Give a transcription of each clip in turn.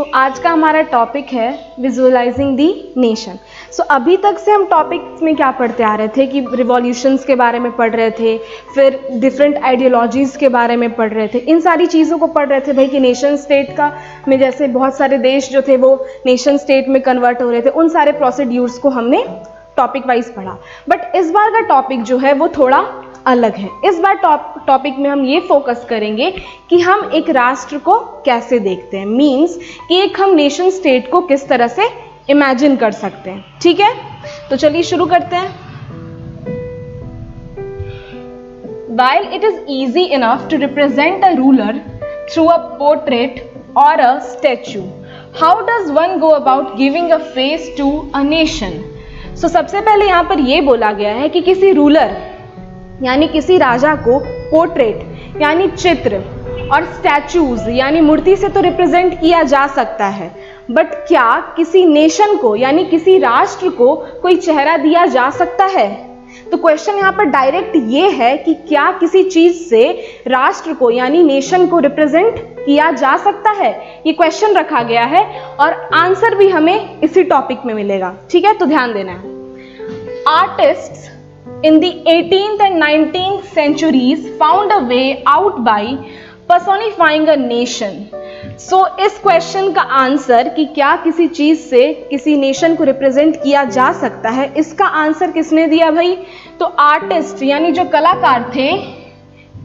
आज का हमारा टॉपिक है विजुअलाइजिंग दी नेशन। अभी तक से हम टॉपिक्स में क्या पढ़ते आ रहे थे कि रिवॉल्यूशंस के बारे में पढ़ रहे थे, फिर डिफरेंट आइडियोलॉजीज़ के बारे में पढ़ रहे थे, इन सारी चीज़ों को पढ़ रहे थे भाई कि नेशन स्टेट का में जैसे बहुत सारे देश जो थे वो नेशन स्टेट में कन्वर्ट हो रहे थे, उन सारे प्रोसीड्यूर्स को हमने टॉपिक वाइज पढ़ा। बट इस बार का टॉपिक जो है वो थोड़ा अलग है। इस बार टॉपिक में हम ये फोकस करेंगे कि हम एक राष्ट्र को कैसे देखते हैं, मीन्स कि एक हम नेशन स्टेट को किस तरह से इमेजिन कर सकते हैं। ठीक है, तो चलिए शुरू करते हैं। While it is easy enough to represent a ruler through a portrait or a statue, how does one go about giving a face to a nation? सबसे पहले यहाँ पर ये बोला गया है कि किसी रूलर यानी किसी राजा को पोर्ट्रेट यानी चित्र और स्टैचूज यानी मूर्ति से तो रिप्रेजेंट किया जा सकता है, बट क्या किसी नेशन को यानी किसी राष्ट्र को कोई चेहरा दिया जा सकता है? तो क्वेश्चन यहाँ पर डायरेक्ट ये है कि क्या किसी चीज से राष्ट्र को यानी नेशन को रिप्रेजेंट किया जा सकता है, ये क्वेश्चन रखा गया है और आंसर भी हमें इसी टॉपिक में मिलेगा। ठीक है, तो ध्यान देना है। Artists in the 18th and 19th centuries found a way out by personifying a nation. इस क्वेश्चन का आंसर कि क्या किसी चीज से किसी नेशन को रिप्रेजेंट किया जा सकता है, इसका आंसर किसने दिया भाई? तो आर्टिस्ट यानी जो कलाकार थे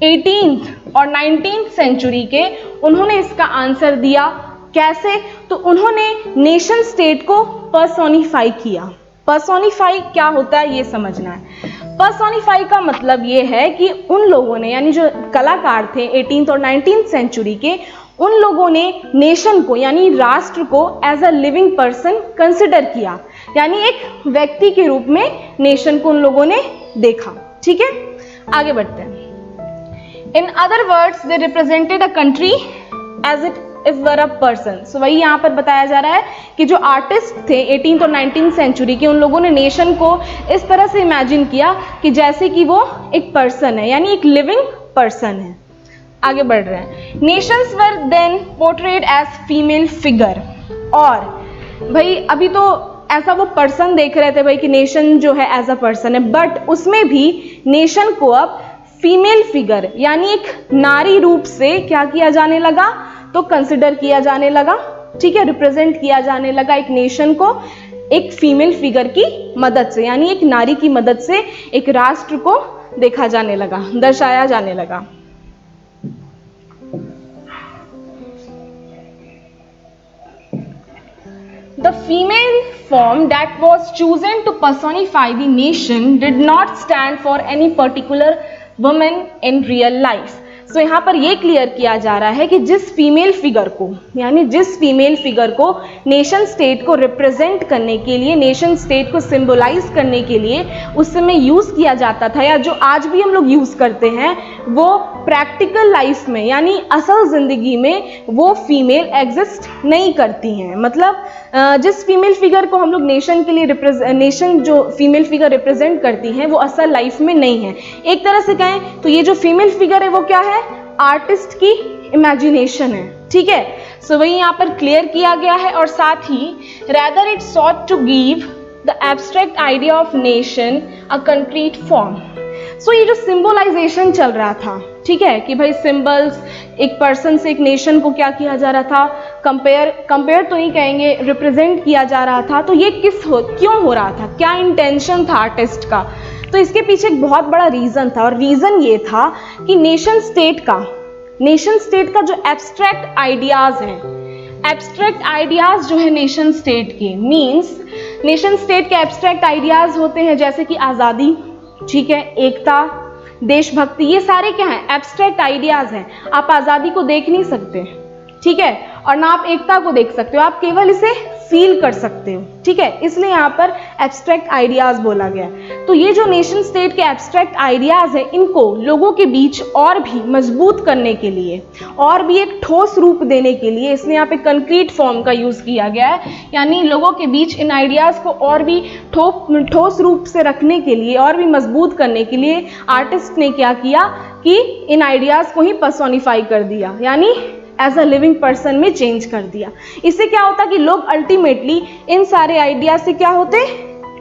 18th और 19th सेंचुरी के, उन्होंने इसका आंसर दिया। कैसे? तो उन्होंने नेशन स्टेट को पर्सोनिफाई किया। पर्सोनिफाई क्या होता है ये समझना है। पर्सोनिफाई का मतलब ये है कि उन लोगों ने यानी जो कलाकार थे 18th और 19th सेंचुरी के, उन लोगों ने नेशन को यानी राष्ट्र को as a living person consider किया, यानी एक व्यक्ति के रूप में नेशन को उन लोगों ने देखा। ठीक है, आगे बढ़ते हैं। In other words they represented a country as it if were a person. वही यहाँ पर बताया जा रहा है कि जो आर्टिस्ट थे 18th और 19th सेंचुरी के, उन लोगों ने नेशन को इस तरह से इमेजिन किया कि जैसे कि वो एक पर्सन है, यानी एक लिविंग पर्सन है। आगे बढ़ रहे हैं। Nations were then portrayed as female figure. और भाई अभी तो ऐसा वो पर्सन देख रहे थे भाई कि नेशन जो है एज अ पर्सन है, बट उसमें भी नेशन को अब फीमेल फिगर यानी एक नारी रूप से क्या किया जाने लगा? तो कंसिडर किया जाने लगा। ठीक है, रिप्रेजेंट किया जाने लगा एक नेशन को एक फीमेल फिगर की मदद से, यानी एक नारी की मदद से एक राष्ट्र को देखा जाने लगा, दर्शाया जाने लगा। The female form that was chosen to personify the nation did not stand for any particular woman in real life. यहाँ पर ये क्लियर किया जा रहा है कि जिस फीमेल फिगर को यानी जिस फीमेल फिगर को नेशन स्टेट को रिप्रेजेंट करने के लिए, नेशन स्टेट को सिंबलाइज करने के लिए उस समय यूज किया जाता था, या जो आज भी हम लोग यूज करते हैं, वो प्रैक्टिकल लाइफ में यानी असल जिंदगी में वो फीमेल एग्जिस्ट नहीं करती हैं। मतलब जिस फीमेल फिगर को हम लोग नेशन के लिए नेशन जो फीमेल फिगर रिप्रेजेंट करती हैं वो असल लाइफ में नहीं है। एक तरह से कहें तो ये जो फीमेल फिगर है वो क्या है? आर्टिस्ट की इमेजिनेशन है। ठीक है, वही यहाँ पर क्लियर किया गया है। और साथ ही rather it sought to give the abstract idea of nation a concrete form. ये जो सिंबलाइजेशन चल रहा था, ठीक है, कि भाई सिंबल्स एक पर्सन से एक नेशन को क्या किया जा रहा था? कंपेयर तो नहीं कहेंगे, रिप्रेजेंट किया जा रहा था। तो ये क्यों हो रहा था? क्या इंटेंशन था आर्टिस्ट का? तो इसके पीछे एक बहुत बड़ा रीजन था, और रीजन ये था कि नेशन स्टेट का जो एब्स्ट्रैक्ट आइडियाज हैं, एब्स्ट्रैक्ट आइडियाज जो है नेशन स्टेट के, मींस नेशन स्टेट के एब्स्ट्रैक्ट आइडियाज होते हैं जैसे कि आज़ादी, ठीक है, एकता, देशभक्ति, ये सारे क्या हैं? एब्स्ट्रैक्ट आइडियाज हैं। आप आज़ादी को देख नहीं सकते, ठीक है, और ना आप एकता को देख सकते हो, आप केवल इसे फील कर सकते हो। ठीक है, इसलिए यहाँ पर एब्स्ट्रैक्ट आइडियाज बोला गया। तो ये जो नेशन स्टेट के एब्स्ट्रैक्ट आइडियाज है, इनको लोगों के बीच और भी मजबूत करने के लिए और भी एक ठोस रूप देने के लिए इसने यहाँ पे कंक्रीट फॉर्म का यूज किया गया है, यानी लोगों के बीच इन आइडियाज को और भी ठोस रूप से रखने के लिए और भी मजबूत करने के लिए आर्टिस्ट ने क्या किया कि इन आइडियाज को ही पर्सोनिफाई कर दिया, यानी एज अ लिविंग पर्सन में चेंज कर दिया। इससे क्या होता कि लोग अल्टीमेटली इन सारे आइडियाज से क्या होते,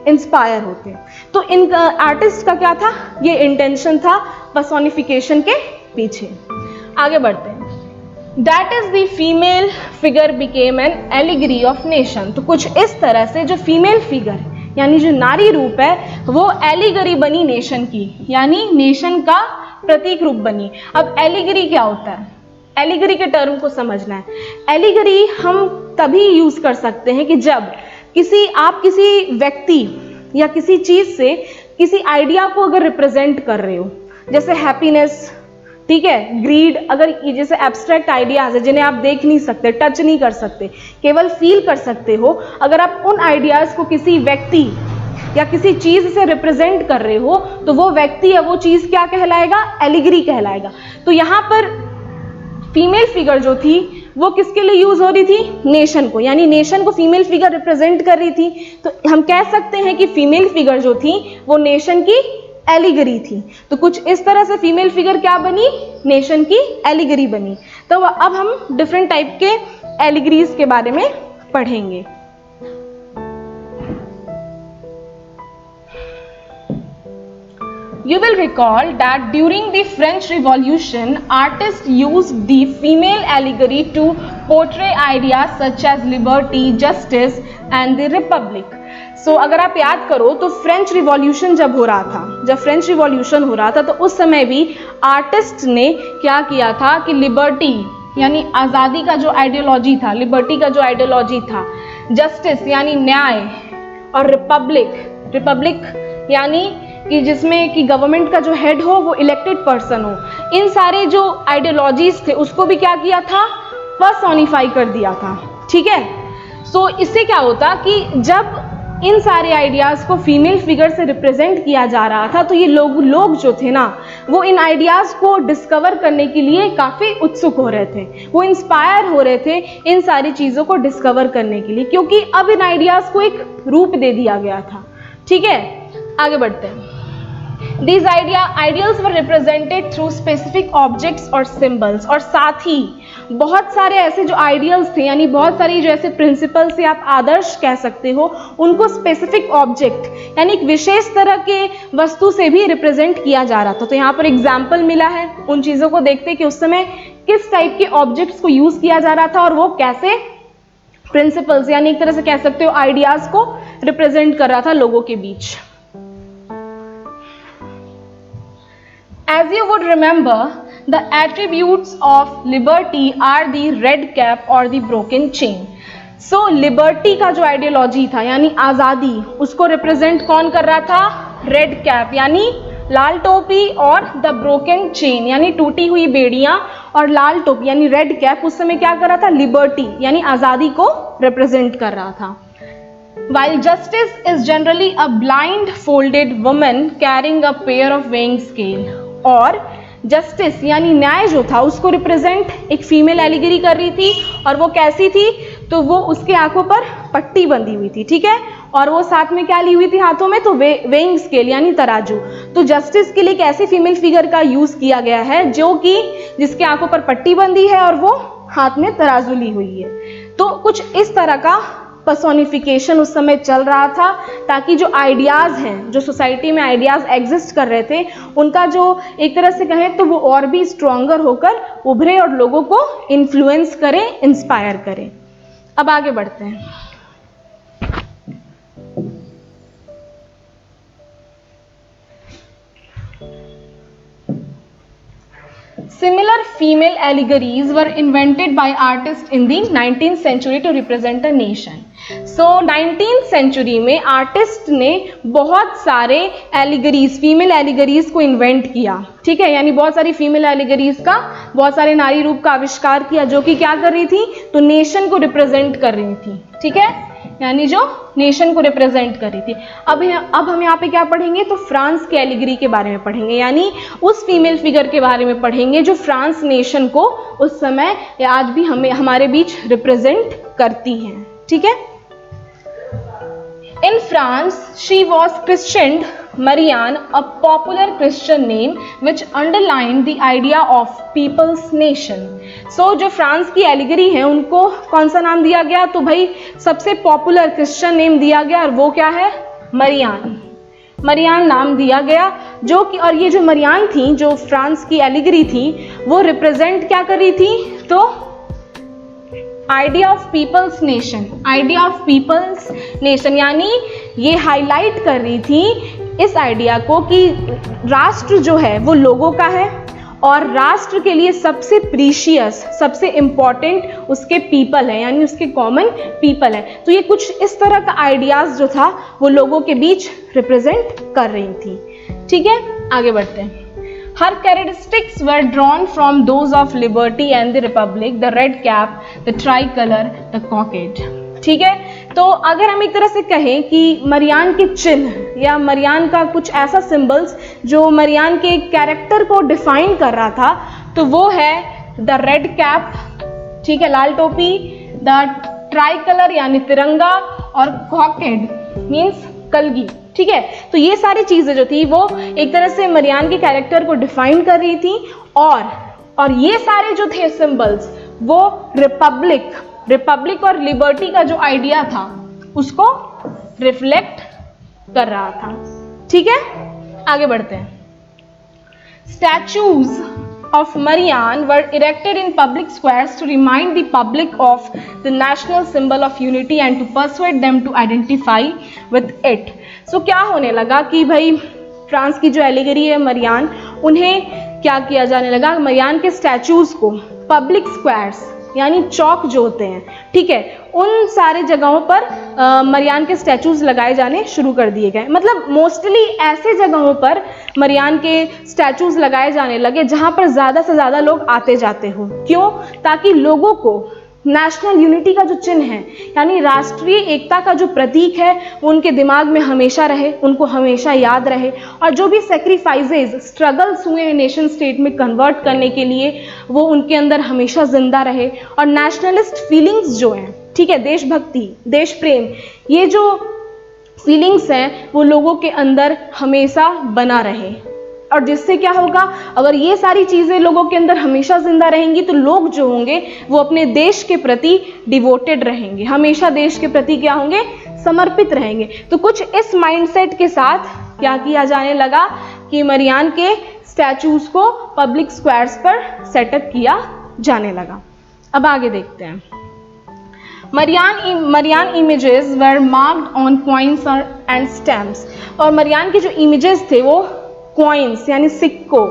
इंस्पायर होते। तो इन आर्टिस्ट का क्या था, ये इंटेंशन था पर्सोनिफिकेशन के पीछे। आगे बढ़ते हैं। That is the female figure became an allegory of nation. तो कुछ इस तरह से जो फीमेल फिगर यानी जो नारी रूप है वो एलिगरी बनी नेशन की, यानी नेशन का प्रतीक रूप बनी। अब एलिगरी क्या होता है, एलिगरी के टर्म को समझना है। एलिगरी हम तभी यूज कर सकते हैं कि जब आप किसी व्यक्ति या किसी चीज से किसी आइडिया को अगर रिप्रेजेंट कर रहे हो, जैसे हैप्पीनेस, ठीक है, ग्रीड, अगर ये जैसे एब्स्ट्रैक्ट आइडियाज है जिन्हें आप देख नहीं सकते, टच नहीं कर सकते, केवल फील कर सकते हो, अगर आप उन आइडियाज को किसी व्यक्ति या किसी चीज से रिप्रेजेंट कर रहे हो तो वो व्यक्ति या वो चीज क्या कहलाएगा, एलिगरी कहलाएगा। तो यहाँ पर फीमेल फिगर जो थी वो किसके लिए यूज हो रही थी, नेशन को, यानी नेशन को फीमेल फिगर रिप्रेजेंट कर रही थी। तो हम कह सकते हैं कि फीमेल फिगर जो थी वो नेशन की एलिगरी थी। तो कुछ इस तरह से फीमेल फिगर क्या बनी, नेशन की एलिगरी बनी। तो अब हम डिफरेंट टाइप के एलिगरीज के बारे में पढ़ेंगे। You will recall that during the French Revolution, artists used the female allegory to portray ideas such as liberty, justice and the republic. So, अगर आप याद करो तो फ्रेंच रिवॉल्यूशन जब हो रहा था, जब फ्रेंच रिवॉल्यूशन हो रहा था तो उस समय भी आर्टिस्ट ने क्या किया था कि लिबर्टी यानी आज़ादी का जो आइडियोलॉजी था, लिबर्टी का जो आइडियोलॉजी था, जस्टिस यानी न्याय और रिपब्लिक यानी कि जिसमें कि गवर्नमेंट का जो हेड हो वो इलेक्टेड पर्सन हो, इन सारे जो आइडियोलॉजीज थे उसको भी क्या किया था, पर्सोनिफाई कर दिया था। ठीक है, सो इससे क्या होता कि जब इन सारे आइडियाज को फीमेल फिगर से रिप्रेजेंट किया जा रहा था तो ये लोग जो थे ना वो इन आइडियाज को डिस्कवर करने के लिए काफी उत्सुक हो रहे थे, वो इंस्पायर हो रहे थे इन सारी चीजों को डिस्कवर करने के लिए, क्योंकि अब इन आइडियाज को एक रूप दे दिया गया था। ठीक है, आगे बढ़ते हैं। These ideals were represented through specific objects और symbols, और साथ ही बहुत सारे ऐसे जो आइडियल्स थे यानी बहुत सारी जो ऐसे प्रिंसिपल्स या आप आदर्श कह सकते हो उनको स्पेसिफिक ऑब्जेक्ट यानी एक विशेष तरह के वस्तु से भी रिप्रेजेंट किया जा रहा था। तो यहाँ पर एग्जाम्पल मिला है, उन चीज़ों को देखते कि उस समय किस टाइप के ऑब्जेक्ट्स को यूज किया जा रहा था और वो कैसे प्रिंसिपल्स यानी एक तरह से कह सकते हो आइडियाज को रिप्रेजेंट कर रहा था लोगों के बीच। As you would remember, the attributes of liberty are the red cap or the broken chain. So liberty का जो आइडियोलॉजी था यानी आज़ादी, उसको रिप्रेजेंट कौन कर रहा था, रेड कैप यानी लाल टोपी और द ब्रोकन चेन यानी टूटी हुई बेड़ियां, और लाल टोपी यानी रेड कैप उस समय क्या कर रहा था, लिबर्टी यानी आज़ादी को रिप्रेजेंट कर रहा था। While justice is generally a blindfolded woman carrying a pair of weighing scale, और जस्टिस यानी न्याय जो था उसको रिप्रेजेंट एक फीमेल एलिगरी कर रही थी, और वो कैसी थी, तो वो उसके आंखों पर पट्टी बंधी हुई थी। ठीक है, और वो साथ में क्या ली हुई थी हाथों में, तो वेइंग स्केल यानी तराजू। तो जस्टिस के लिए एक ऐसी फीमेल फिगर का यूज किया गया है जो कि जिसके आंखों पर पट्टी बंधी है और वो हाथ में तराजू ली हुई है। तो कुछ इस तरह का पर्सोनिफिकेशन उस समय चल रहा था ताकि जो आइडियाज़ हैं, जो सोसाइटी में आइडियाज़ एग्जिस्ट कर रहे थे, उनका जो एक तरह से कहें तो वो और भी स्ट्रॉन्गर होकर उभरे और लोगों को इन्फ्लुएंस करें, इंस्पायर करें। अब आगे बढ़ते हैं। Similar female allegories were invented by artists in the 19th century to represent a nation. So 19th century में आर्टिस्ट ने बहुत सारे एलिगरीज, फीमेल एलिगरीज को इन्वेंट किया। ठीक है, यानी बहुत सारी फीमेल एलिगरीज का, बहुत सारे नारी रूप का आविष्कार किया जो कि क्या कर रही थी, तो नेशन को रिप्रेजेंट कर रही थी। ठीक है, यानी जो नेशन को रिप्रेजेंट कर रही थी। अब हम यहाँ पे क्या पढ़ेंगे, तो फ्रांस के एलिगरी के बारे में पढ़ेंगे, यानी उस फीमेल फिगर के बारे में पढ़ेंगे जो फ्रांस नेशन को उस समय या आज भी हमारे बीच रिप्रेजेंट करती हैं। ठीक है, In France, she was christened Marianne, a popular Christian name which underlined the idea of people's nation. सो जो फ्रांस की एलिगरी है उनको कौन सा नाम दिया गया, तो भाई सबसे पॉपुलर क्रिश्चियन नेम दिया गया, और वो क्या है, मरियान। मरियान नाम दिया गया, जो कि, और ये जो मरियान थी, जो फ्रांस की एलिगरी थी, वो रिप्रेजेंट क्या कर रही थी, तो idea of people's nation, idea of people's nation, यानी ये हाईलाइट कर रही थी इस आइडिया को कि राष्ट्र जो है वो लोगों का है, और राष्ट्र के लिए सबसे प्रीशियस, सबसे इंपॉर्टेंट उसके पीपल है, यानी उसके कॉमन पीपल है। तो ये कुछ इस तरह का आइडियाज जो था वो लोगों के बीच रिप्रेजेंट कर रही थी। ठीक है, आगे बढ़ते हैं। Her characteristics were drawn from those of liberty and the republic, the red cap, the tricolor, the cockade. ठीक है, तो अगर हम एक तरह से कहें कि मरियान के चिन्ह या मरियान का कुछ ऐसा सिंबल्स जो मरियान के कैरेक्टर को डिफाइन कर रहा था, तो वो है द रेड कैप, ठीक है, लाल टोपी, द ट्राई कलर यानी तिरंगा, और कॉकेड मीन्स कलगी। ठीक है, तो ये सारी चीजें जो थी वो एक तरह से मरियान के कैरेक्टर को डिफाइन कर रही थी, और ये सारे जो थे सिंबल्स वो रिपब्लिक और लिबर्टी का जो आइडिया था उसको रिफ्लेक्ट कर रहा था। ठीक है, आगे बढ़ते हैं। Statues of Marianne were erected in public squares to remind the public of the national symbol of unity and to persuade them to identify with it. So क्या होने लगा कि भाई फ्रांस की जो एलिगरी है मरियान, उन्हें क्या किया जाने लगा, मरियान के स्टैचूज को पब्लिक स्क्वायर्स यानी चौक जो होते हैं, ठीक है, उन सारे जगहों पर मरियान के स्टैचूज लगाए जाने शुरू कर दिए गए। मतलब मोस्टली ऐसे जगहों पर मरियान के स्टैचूज लगाए जाने लगे जहां पर ज़्यादा से ज़्यादा लोग आते जाते हो। क्यों? ताकि लोगों को नेशनल यूनिटी का जो चिन्ह है, यानी राष्ट्रीय एकता का जो प्रतीक है, वो उनके दिमाग में हमेशा रहे, उनको हमेशा याद रहे, और जो भी सेक्रीफाइसेस, स्ट्रगल्स हुए हैं नेशन स्टेट में कन्वर्ट करने के लिए, वो उनके अंदर हमेशा जिंदा रहे। और नेशनलिस्ट फीलिंग्स जो हैं, ठीक है, देशभक्ति, देश प्रेम, ये जो फीलिंग्स हैं वो लोगों के अंदर हमेशा बना रहे। और जिससे क्या होगा, अगर ये सारी चीज़ें लोगों के अंदर हमेशा जिंदा रहेंगी तो लोग जो होंगे वो अपने देश के प्रति डिवोटेड रहेंगे, हमेशा देश के प्रति क्या होंगे, समर्पित रहेंगे। तो कुछ इस माइंडसेट के साथ क्या किया जाने लगा कि मरियान के स्टैचूज को पब्लिक स्क्वायर्स पर सेटअप किया जाने लगा। अब आगे देखते हैं। Marianne images were marked on coins and stamps, और मरियान के जो इमेजेस थे वो कॉइन्स यानी सिक्कों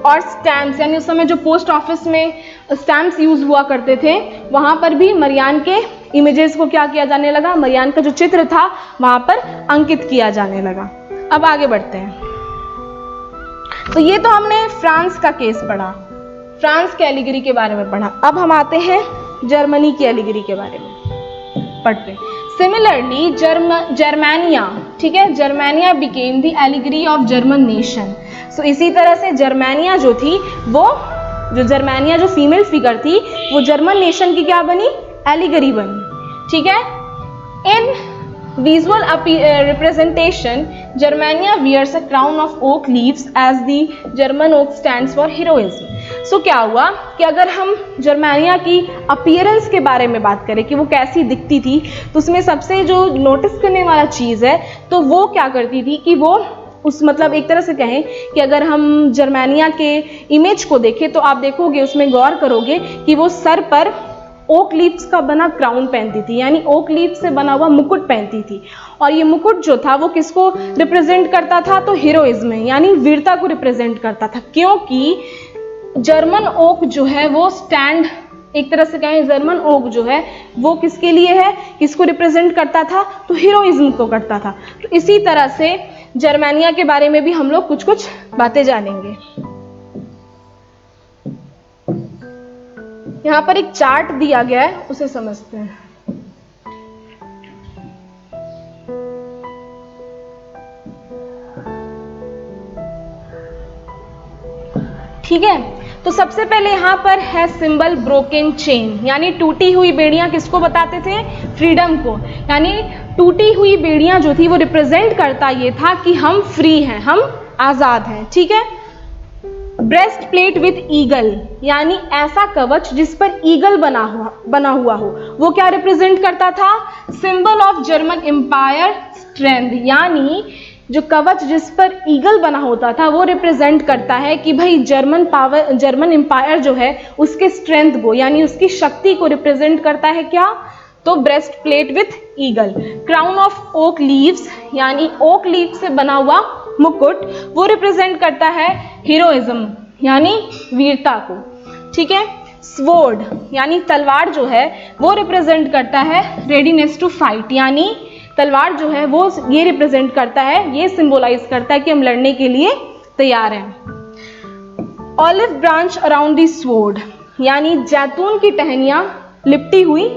और स्टैम्प्स, यानी उस समय जो पोस्ट ऑफिस में स्टैम्प्स यूज हुआ करते थे, वहां पर भी मरियान के इमेजेस को क्या किया जाने लगा, मरियान का जो चित्र था वहां पर अंकित किया जाने लगा। अब आगे बढ़ते हैं। तो ये तो हमने फ्रांस का केस पढ़ा, फ्रांस के एलिगरी के बारे में पढ़ा। अब हम आते हैं जर्मनी की एलिगरी के बारे में पढ़ते हैं। सिमिलरली जर्मानिया, ठीक है, Germania became the allegory of German nation. So इसी तरह से जर्मानिया जो थी, वो जो जर्मानिया जो फीमेल फिगर थी, वो जर्मन नेशन की क्या बनी, एलिगरी बनी। ठीक है, इन visual representation Germania wears a crown of oak leaves as the German oak stands for heroism. So क्या हुआ कि अगर हम जर्मानिया की अपीयरेंस के बारे में बात करें कि वो कैसी दिखती थी, तो उसमें सबसे जो नोटिस करने वाला चीज़ है, तो वो क्या करती थी कि वो उस मतलब एक तरह से कहें कि अगर हम जर्मानिया के इमेज को देखें तो आप देखोगे, उसमें गौर करोगे कि वो सर पर ओक लीव्स का बना क्राउन पहनती थी, यानी ओक लीव से बना हुआ मुकुट पहनती थी। और ये मुकुट जो था वो किसको रिप्रेजेंट करता था, तो हीरोइज्म यानी वीरता को रिप्रेजेंट करता था। क्योंकि जर्मन ओक जो है वो स्टैंड, एक तरह से कहें जर्मन ओक जो है वो किसके लिए है, किसको रिप्रेजेंट करता था, तो हीरोइज्म को करता था। तो इसी तरह से जर्मानिया के बारे में भी हम लोग कुछ कुछ बातें जानेंगे। यहाँ पर एक चार्ट दिया गया है, उसे समझते हैं। ठीक है, तो सबसे पहले यहाँ पर है सिंबल ब्रोकन चेन, यानी टूटी हुई बेड़ियां किसको बताते थे, फ्रीडम को। यानी टूटी हुई बेड़ियां जो थी वो रिप्रेजेंट करता ये था कि हम फ्री हैं, हम आजाद हैं। ठीक है, ब्रेस्ट प्लेट विथ ईगल, यानी ऐसा कवच जिस पर ईगल बना हुआ हो, वो क्या रिप्रेजेंट करता था? Symbol of German empire strength, यानी जो कवच जिस पर ईगल बना होता था वो रिप्रेजेंट करता है कि भाई जर्मन एम्पायर जो है उसके स्ट्रेंथ को, यानी उसकी शक्ति को रिप्रेजेंट करता है क्या? तो breast plate with eagle. Crown of oak leaves, यानी ओक लीव से बना हुआ मुकुट, वो रिप्रेजेंट करता है हीरोइज्म, यानी वीरता को। ठीक है। स्वॉर्ड, यानी तलवार जो है वो रिप्रेजेंट करता है रेडीनेस टू फाइट, यानी तलवार जो है वो ये रिप्रेजेंट करता है, ये सिंबलाइज करता है कि हम लड़ने के लिए तैयार हैं। Olive branch around the sword, यानी जैतून की टहनियां लिपटी हुई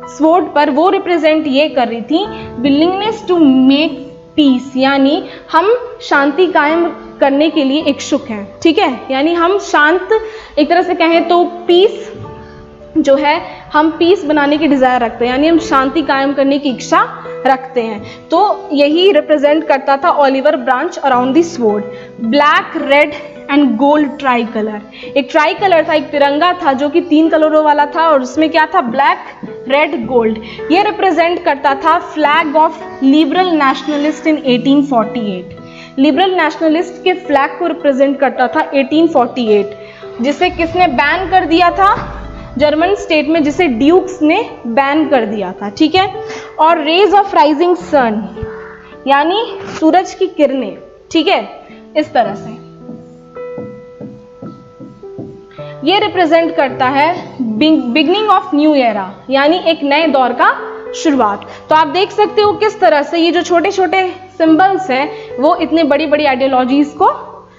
स्वॉर्ड पर, वो रिप्रेजेंट ये कर रही थी विलिंगनेस टू मेक पीस, यानी हम शांति कायम करने के लिए इच्छुक हैं। ठीक है, यानी हम शांत, एक तरह से कहें तो पीस जो है, हम पीस बनाने की डिजायर रखते हैं, यानी हम शांति कायम करने की इच्छा रखते हैं। तो यही रिप्रेजेंट करता था Oliver branch around the sword. Black, red and gold try colour, एक ट्राई कलर था, एक तिरंगा था जो कि 3 कलरों वाला था, और उसमें क्या था? Black, red, gold. ये रिप्रेजेंट करता था flag of liberal nationalist in 1848। Liberal nationalist के फ्लैग को रिप्रेजेंट करता था 1848, जिसे किसने बैन कर दिया था? जर्मन स्टेट में, जिसे ड्यूक्स ने बैन कर दिया था। ठीक है। और रेज ऑफ राइजिंग सन, यानी सूरज की किरणें। ठीक है, इस तरह से ये रिप्रेजेंट करता है बिगनिंग ऑफ न्यू एरा, यानी एक नए दौर का शुरुआत। तो आप देख सकते हो किस तरह से ये जो छोटे छोटे सिंबल्स हैं वो इतने बड़ी बड़ी आइडियोलॉजीज को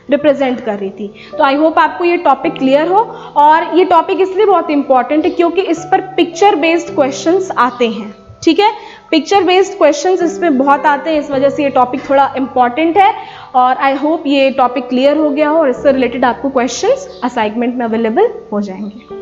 रिप्रेजेंट कर रही थी। तो आई होप आपको ये टॉपिक क्लियर हो, और ये टॉपिक इसलिए बहुत इंपॉर्टेंट है क्योंकि इस पर पिक्चर बेस्ड क्वेश्चंस आते हैं। ठीक है, पिक्चर बेस्ड क्वेश्चंस इस पे बहुत आते हैं, इस वजह से ये टॉपिक थोड़ा इंपॉर्टेंट है। और आई होप ये टॉपिक क्लियर हो गया हो और इससे रिलेटेड आपको क्वेश्चंस असाइनमेंट में अवेलेबल हो जाएंगे।